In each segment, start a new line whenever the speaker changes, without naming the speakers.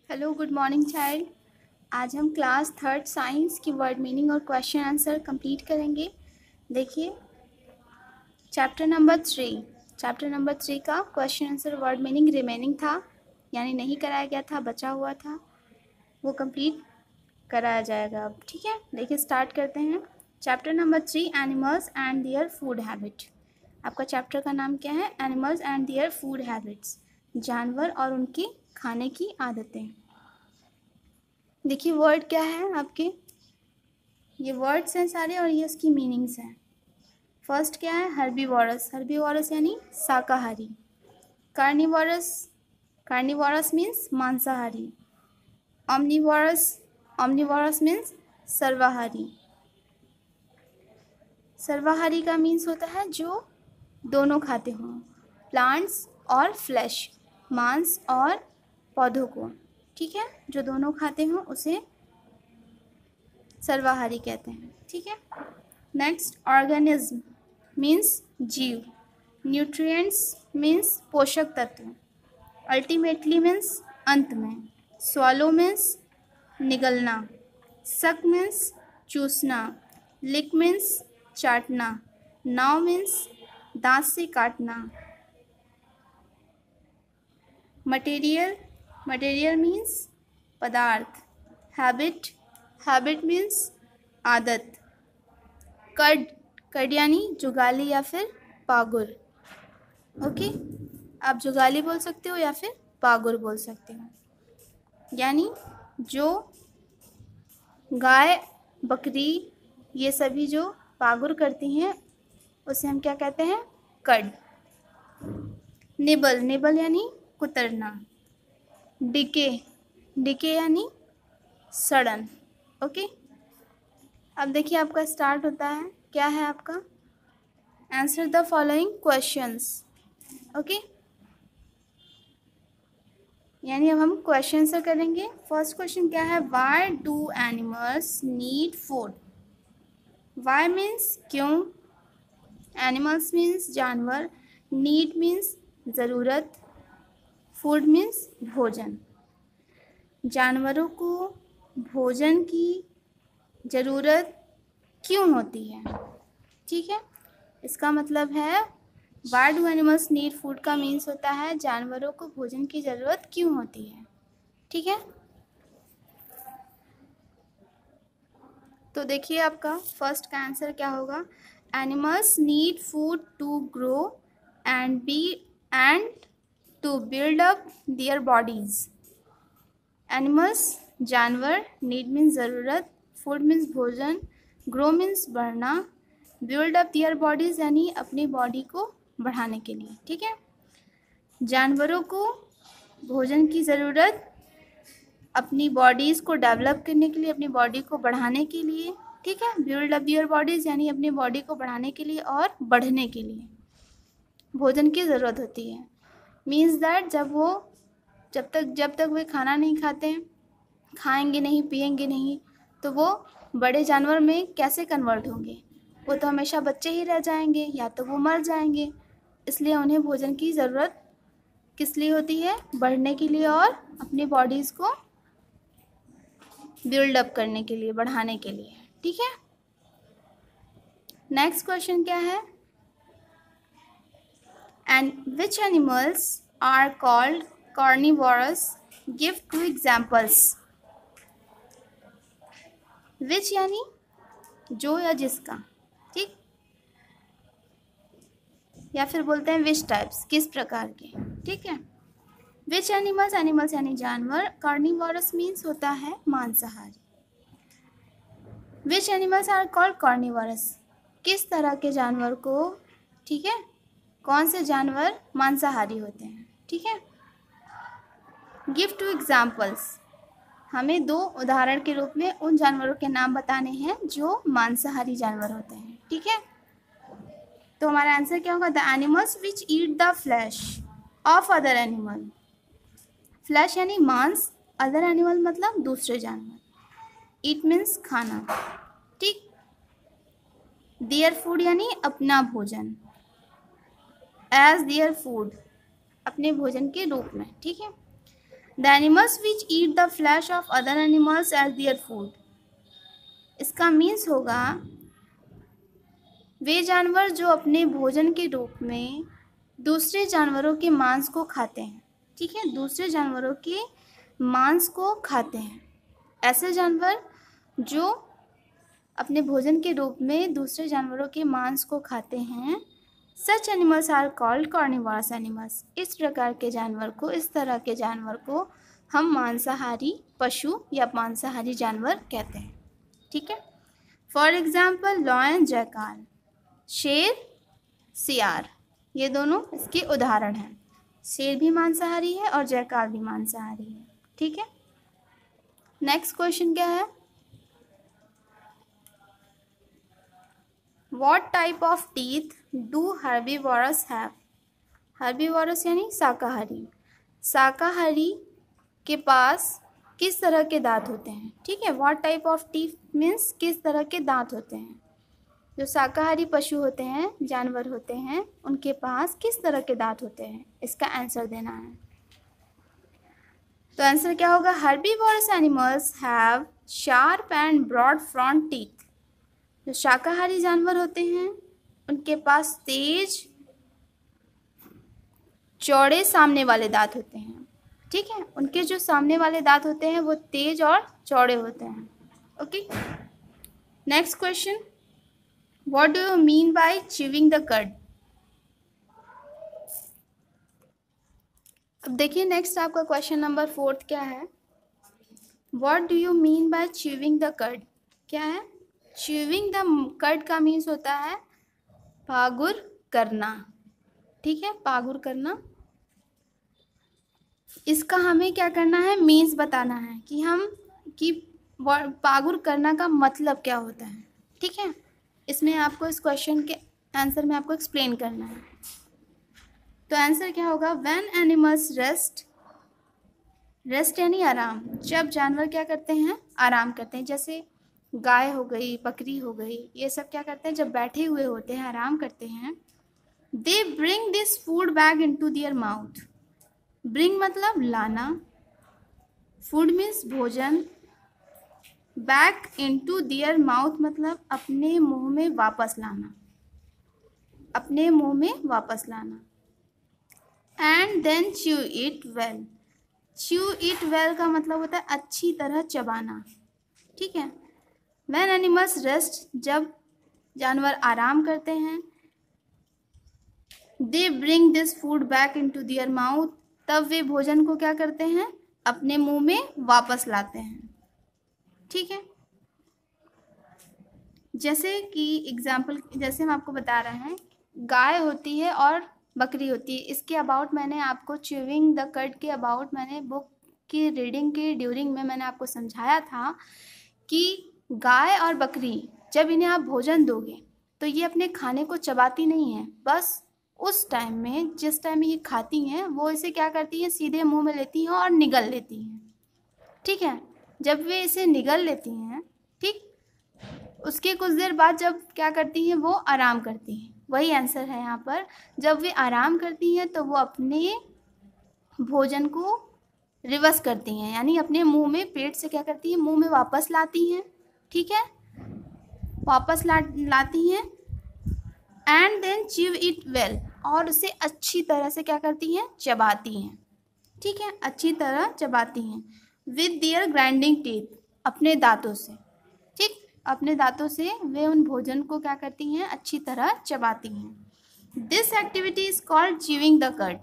Hello good morning child. आज हम class third science की वर्ड मीनिंग और क्वेश्चन आंसर कंप्लीट करेंगे। देखिए चैप्टर नंबर थ्री का question answer word meaning remaining था, यानी नहीं कराया गया था, बचा हुआ था, वो कंप्लीट कराया जाएगा अब। ठीक है, देखिए स्टार्ट करते हैं। Chapter number 3 animals and their food habit. आपका चैप्टर का नाम क्या है? Animals and their food habits, जानवर और उनकी खाने की आदतें। देखिए वर्ड क्या है आपके, ये वर्ड्स हैं सारे और ये उसकी मीनिंग्स हैं। फर्स्ट क्या है? हर्बीवोरस। हर्बीवोरस यानी शाकाहारी। कार्निवोरस, कार्निवोरस मीन्स मांसाहारी। ऑमनिवोरस, ऑमनिवोरस मीन्स सर्वाहारी। सर्वाहारी का मीन्स होता है जो दोनों खाते हों, प्लांट्स और फ्लैश, मांस और पौधों को। ठीक है, जो दोनों खाते हों उसे सर्वाहारी कहते हैं। ठीक है, नेक्स्ट ऑर्गेनिज्म मीन्स जीव। न्यूट्रिएंट्स मीन्स पोषक तत्व। अल्टीमेटली मीन्स अंत में। स्वॉलो मीन्स निगलना। सक मीन्स चूसना। लिक मीन्स चाटना। नाव मीन्स दांत से काटना। मटेरियल, मटेरियल मीन्स पदार्थ। हैबिट, हैबिट मीन्स आदत। कड, कड यानी जुगाली या फिर पागुर। ओके, आप जुगाली बोल सकते हो या फिर पागुर बोल सकते हो। यानी जो गाय, बकरी, ये सभी जो पागुर करती हैं उसे हम क्या कहते हैं? कड। निबल, निबल यानी कुतरना। डिके, डिके यानी सड़न। ओके, अब देखिए आपका स्टार्ट होता है। क्या है आपका? Answer the following questions. Okay, यानी अब हम क्वेश्चन से करेंगे। फर्स्ट क्वेश्चन क्या है? Why do animals need food? Why means क्यों, एनिमल्स मीन्स जानवर, नीड मीन्स ज़रूरत, फूड मीन्स भोजन। जानवरों को भोजन की ज़रूरत क्यों होती है? ठीक है, इसका मतलब है why do animals need food का मीन्स होता है जानवरों को भोजन की ज़रूरत क्यों होती है। ठीक है, तो देखिए आपका फर्स्ट का आंसर क्या होगा? Animals need food to grow and be and to build up their bodies. Animals जानवर, नीड मीन्स ज़रूरत, फूड मीन्स भोजन, ग्रो मीन्स बढ़ना, बिल्ड अप देयर बॉडीज़ यानी अपनी बॉडी को बढ़ाने के लिए। ठीक है, जानवरों को भोजन की ज़रूरत अपनी बॉडीज़ को डेवलप करने के लिए, अपनी बॉडी को बढ़ाने के लिए। ठीक है, बिल्ड अप देयर बॉडीज़ यानी अपनी बॉडी को बढ़ाने के लिए और बढ़ने के लिए भोजन की ज़रूरत होती है। मीन्स दैट जब तक वे खाना नहीं खाते हैं, खाएंगे नहीं, पिएंगे नहीं, तो वो बड़े जानवर में कैसे कन्वर्ट होंगे? वो तो हमेशा बच्चे ही रह जाएंगे या तो वो मर जाएंगे। इसलिए उन्हें भोजन की ज़रूरत किस लिए होती है? बढ़ने के लिए और अपनी बॉडीज़ को बिल्ड अप करने के लिए, बढ़ाने के लिए। ठीक है, नेक्स्ट क्वेश्चन क्या है? And which animals are called carnivorous? Give 2 examples. Which यानी जो या जिसका, ठीक, या फिर बोलते हैं विच टाइप्स, किस प्रकार के। ठीक है, विच एनिमल्स, एनिमल्स यानी जानवर, कार्निवोरस मीन्स होता है मांसाहारी। Which animals are called carnivorous, किस तरह के जानवर को, ठीक है, कौन से जानवर मांसाहारी होते हैं। ठीक है, गिव 2 एग्जाम्पल्स, हमें 2 उदाहरण के रूप में उन जानवरों के नाम बताने हैं जो मांसाहारी जानवर होते हैं। ठीक है, तो हमारा आंसर क्या होगा? The animals which eat the flesh of other animal. Flash यानी मांस, अदर एनिमल मतलब दूसरे जानवर, ईट मीन्स खाना। ठीक, देयर फूड यानी अपना भोजन, एज देयर फूड अपने भोजन के रूप में। ठीक है, the animals which eat the flesh of other animals as their food. इसका मीन्स होगा वे जानवर जो अपने भोजन के रूप में दूसरे जानवरों के मांस को खाते हैं। ठीक है, दूसरे जानवरों के मांस को खाते हैं। ऐसे जानवर जो अपने भोजन के रूप में दूसरे जानवरों के मांस को खाते हैं, such animals are called carnivorous animals. इस प्रकार के जानवर को, इस तरह के जानवर को हम मांसाहारी पशु या मांसाहारी जानवर कहते हैं। ठीक है, फॉर एग्जाम्पल लॉयन, जैकाल, शेर, सियार, ये दोनों इसके उदाहरण हैं। शेर भी मांसाहारी है और जैकाल भी मांसाहारी है। ठीक है, नेक्स्ट क्वेश्चन क्या है? What type of teeth do herbivores have? Herbivores यानी शाकाहारी। शाकाहारी के पास किस तरह के दांत होते हैं? ठीक है, What type of teeth means किस तरह के दांत होते हैं। जो शाकाहारी पशु होते हैं, जानवर होते हैं, उनके पास किस तरह के दांत होते हैं, इसका आंसर देना है। तो आंसर क्या होगा? Herbivorous animals have sharp and broad front teeth। जो शाकाहारी जानवर होते हैं उनके पास तेज चौड़े सामने वाले दांत होते हैं। ठीक है, उनके जो सामने वाले दांत होते हैं वो तेज और चौड़े होते हैं। Okay, next question, what do you mean by chewing the कड? अब देखिए नेक्स्ट आपका क्वेश्चन नंबर 4 क्या है? What do you mean by chewing the कड? क्या है? च्यूइंग द कड का मीन्स होता है पागुर करना। ठीक है, पागुर करना। इसका हमें क्या करना है? मीन्स बताना है कि पागुर करना का मतलब क्या होता है। ठीक है, इसमें आपको इस क्वेश्चन के आंसर में आपको एक्सप्लेन करना है। तो आंसर क्या होगा? व्हेन एनिमल्स रेस्ट, रेस्ट यानी आराम। जब जानवर क्या करते हैं? आराम करते हैं। जैसे गाय हो गई, बकरी हो गई, ये सब क्या करते हैं? जब बैठे हुए होते हैं, आराम करते हैं। They bring this food back into their mouth. Bring मतलब लाना, फूड मीन्स भोजन, बैक इनटू देयर माउथ मतलब अपने मुंह में वापस लाना, अपने मुंह में वापस लाना। And then chew it well. Chew it well का मतलब होता है अच्छी तरह चबाना। ठीक है, व्हेन एनिमल्स रेस्ट, जब जानवर आराम करते हैं, they bring this food back into their mouth, तब वे भोजन को क्या करते हैं? अपने मुंह में वापस लाते हैं। ठीक है, जैसे कि एग्जाम्पल, जैसे हम आपको बता रहे हैं, गाय होती है और बकरी होती है। इसके अबाउट मैंने आपको च्यूइंग द कड के अबाउट मैंने बुक की रीडिंग के ड्यूरिंग में मैंने आपको समझाया था कि गाय और बकरी जब इन्हें आप भोजन दोगे तो ये अपने खाने को चबाती नहीं है, बस उस टाइम में जिस टाइम ये खाती हैं वो इसे क्या करती हैं? सीधे मुंह में लेती हैं और निगल लेती हैं। ठीक है, जब वे इसे निगल लेती हैं, ठीक, उसके कुछ देर बाद जब क्या करती हैं? वो आराम करती हैं। वही आंसर है यहाँ पर। जब वे आराम करती हैं तो वो अपने भोजन को रिवर्स करती हैं, यानी अपने मुंह में, पेट से क्या करती हैं? मुंह में वापस लाती हैं। ठीक है, वापस लाती हैं। And then chew it well, और उसे अच्छी तरह से क्या करती हैं? चबाती हैं। ठीक है, अच्छी तरह चबाती हैं। विद देयर ग्राइंडिंग टीथ, अपने दांतों से। ठीक, अपने दांतों से वे उन भोजन को क्या करती हैं? अच्छी तरह चबाती हैं। This activity is called chewing the कड,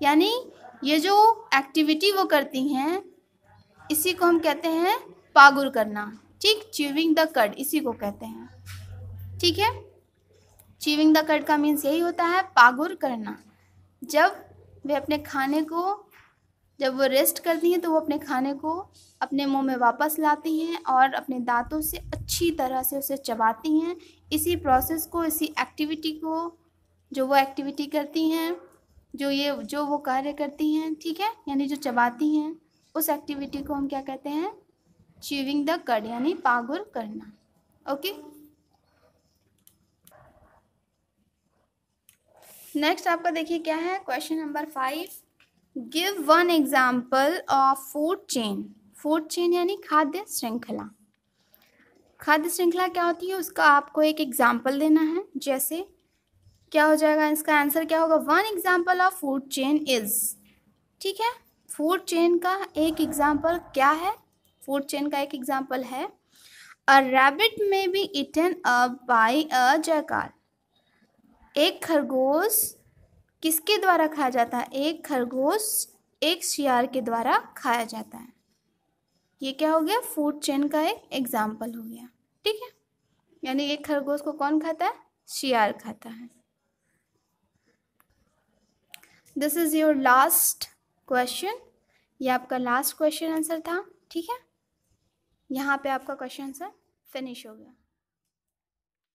यानी ये जो एक्टिविटी वो करती हैं इसी को हम कहते हैं पागुर करना। ठीक, च्यूइंग द कड इसी को कहते हैं। ठीक है, च्यूइंग द कड का मीन्स यही होता है पागुर करना। जब वे अपने खाने को, जब वो रेस्ट करती हैं तो वो अपने खाने को अपने मुंह में वापस लाती हैं और अपने दांतों से अच्छी तरह से उसे चबाती हैं। इसी प्रोसेस को, इसी एक्टिविटी को, जो वो एक्टिविटी करती हैं, जो वो कार्य करती हैं, ठीक है, यानी जो चबाती हैं, उस एक्टिविटी को हम क्या कहते हैं? च्यूइंग द कड, यानी पागुर करना। ओके, नेक्स्ट आपका देखिए क्या है? Question number 5, give one example of food chain. Food chain यानी खाद्य श्रृंखला। खाद्य श्रृंखला क्या होती है उसका आपको एक एग्जाम्पल देना है। जैसे क्या हो जाएगा, इसका आंसर क्या होगा, one example of food chain is. ठीक है, फूड चेन का एक एग्जाम्पल क्या है, फूड चेन का एक एग्जाम्पल है अ रैबिट में be eaten up by a jackal. एक खरगोश किसके द्वारा खाया जाता है, एक खरगोश एक शियार के द्वारा खाया जाता है। ये क्या हो गया, फूड चेन का एक एग्जाम्पल हो गया। ठीक है, यानी एक खरगोश को कौन खाता है, शियार खाता है। This is your last question, ये आपका लास्ट क्वेश्चन आंसर था। ठीक है, यहाँ पे आपका क्वेश्चन आंसर फिनिश हो गया।